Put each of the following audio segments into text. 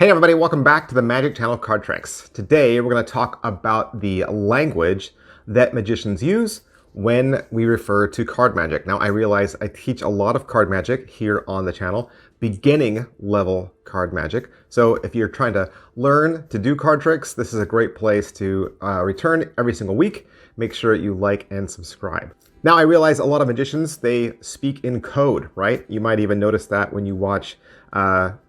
Hey everybody, welcome back to the Magic Channel Card Tricks. Today we're going to talk about the language that magicians use when we refer to card magic. Now I realize I teach a lot of card magic here on the channel, beginning level card magic. So if you're trying to learn to do card tricks, this is a great place to return every single week. Make sure you like and subscribe. Now I realize a lot of magicians, they speak in code, right? You might even notice that when you watch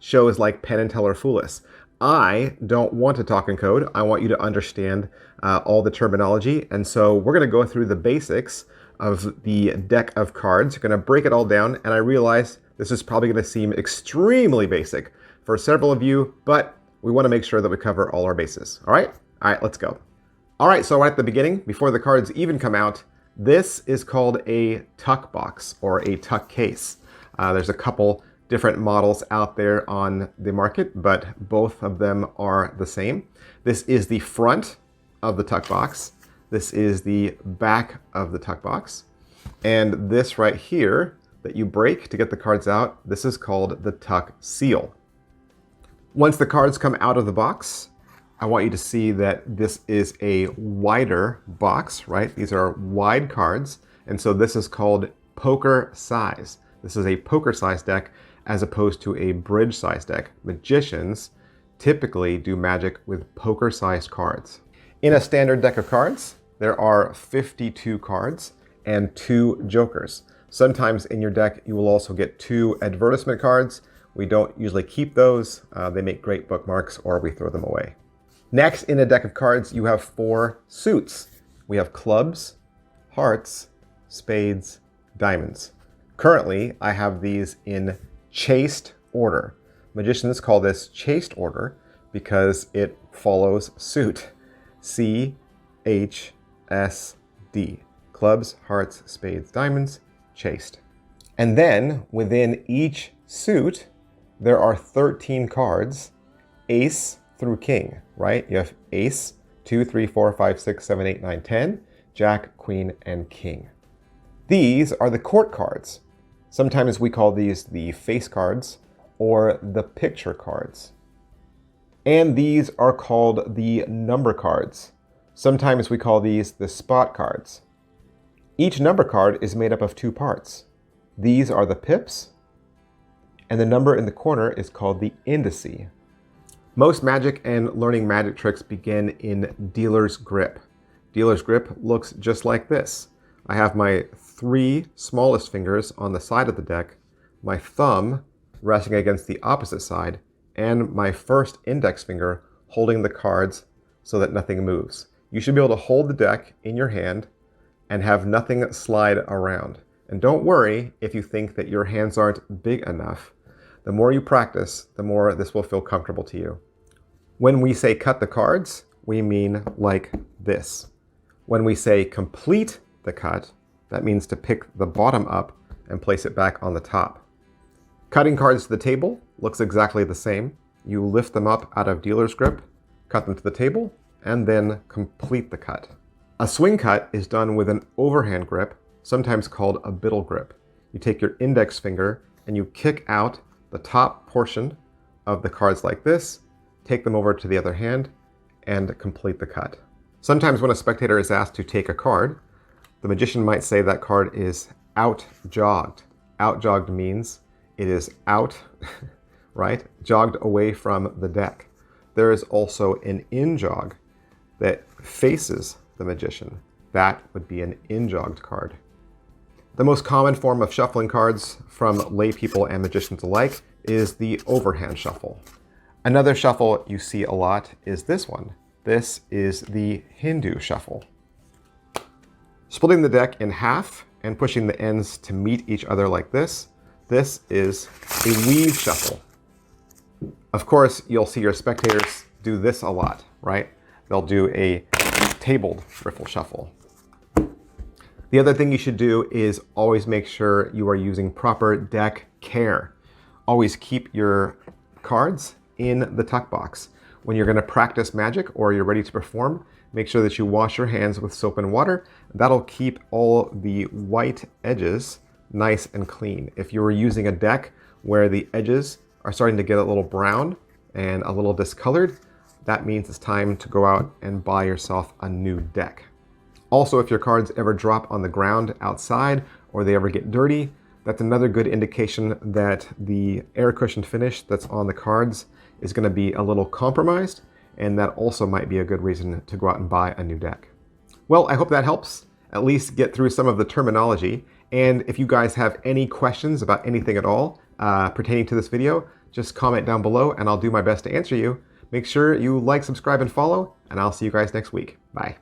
shows like Penn and Teller Fool Us. I don't want to talk in code. I want you to understand all the terminology. And so we're going to go through the basics of the deck of cards. We're going to break it all down. And I realize this is probably going to seem extremely basic for several of you, but we want to make sure that we cover all our bases. All right? All right, let's go. All right, so right at the beginning, before the cards even come out, this is called a tuck box or a tuck case. There's a couple different models out there on the market, but both of them are the same. This is the front of the tuck box. This is the back of the tuck box. And this right here that you break to get the cards out, this is called the tuck seal. Once the cards come out of the box, I want you to see that this is a wider box, right? These are wide cards. And so this is called poker size. This is a poker size deck as opposed to a bridge size deck. Magicians typically do magic with poker sized cards. In a standard deck of cards, there are 52 cards and 2 jokers. Sometimes in your deck, you will also get 2 advertisement cards. We don't usually keep those. They make great bookmarks or we throw them away. Next, in a deck of cards, you have 4 suits. We have clubs, hearts, spades, diamonds. Currently, I have these in chased order. Magicians call this chased order because it follows suit. C, H, S, D. Clubs, hearts, spades, diamonds, chased. And then within each suit, there are 13 cards, ace through king, right? You have ace, 2, 3, 4, 5, 6, 7, 8, 9, 10, jack, queen, and king. These are the court cards. Sometimes we call these the face cards or the picture cards. And these are called the number cards. Sometimes we call these the spot cards. Each number card is made up of 2 parts. These are the pips, and the number in the corner is called the indice. Most magic and learning magic tricks begin in dealer's grip. Dealer's grip looks just like this. I have my 3 smallest fingers on the side of the deck, my thumb resting against the opposite side, and my first index finger holding the cards so that nothing moves. You should be able to hold the deck in your hand and have nothing slide around. And don't worry if you think that your hands aren't big enough. The more you practice, the more this will feel comfortable to you. When we say cut the cards, we mean like this. When we say complete the cut, that means to pick the bottom up and place it back on the top. Cutting cards to the table looks exactly the same. You lift them up out of dealer's grip, cut them to the table, and then complete the cut. A swing cut is done with an overhand grip, sometimes called a biddle grip. You take your index finger and you kick out the top portion of the cards like this, take them over to the other hand, and complete the cut. Sometimes when a spectator is asked to take a card, the magician might say that card is out-jogged. Out-jogged means it is out, right? Jogged away from the deck. There is also an in-jog that faces the magician. That would be an in-jogged card. The most common form of shuffling cards from lay people and magicians alike is the overhand shuffle. Another shuffle you see a lot is this one. This is the Hindu shuffle. Splitting the deck in half and pushing the ends to meet each other like this. This is a weave shuffle. Of course, you'll see your spectators do this a lot, right? They'll do a tabled riffle shuffle. The other thing you should do is always make sure you are using proper deck care. Always keep your cards in the tuck box. When you're going to practice magic or you're ready to perform, make sure that you wash your hands with soap and water. That'll keep all the white edges nice and clean. If you were using a deck where the edges are starting to get a little brown and a little discolored, that means it's time to go out and buy yourself a new deck. Also, if your cards ever drop on the ground outside or they ever get dirty, that's another good indication that the air cushion finish that's on the cards is going to be a little compromised, and that also might be a good reason to go out and buy a new deck. Well, I hope that helps at least get through some of the terminology. And if you guys have any questions about anything at all pertaining to this video, just comment down below and I'll do my best to answer you. Make sure you like, subscribe, and follow, and I'll see you guys next week. Bye.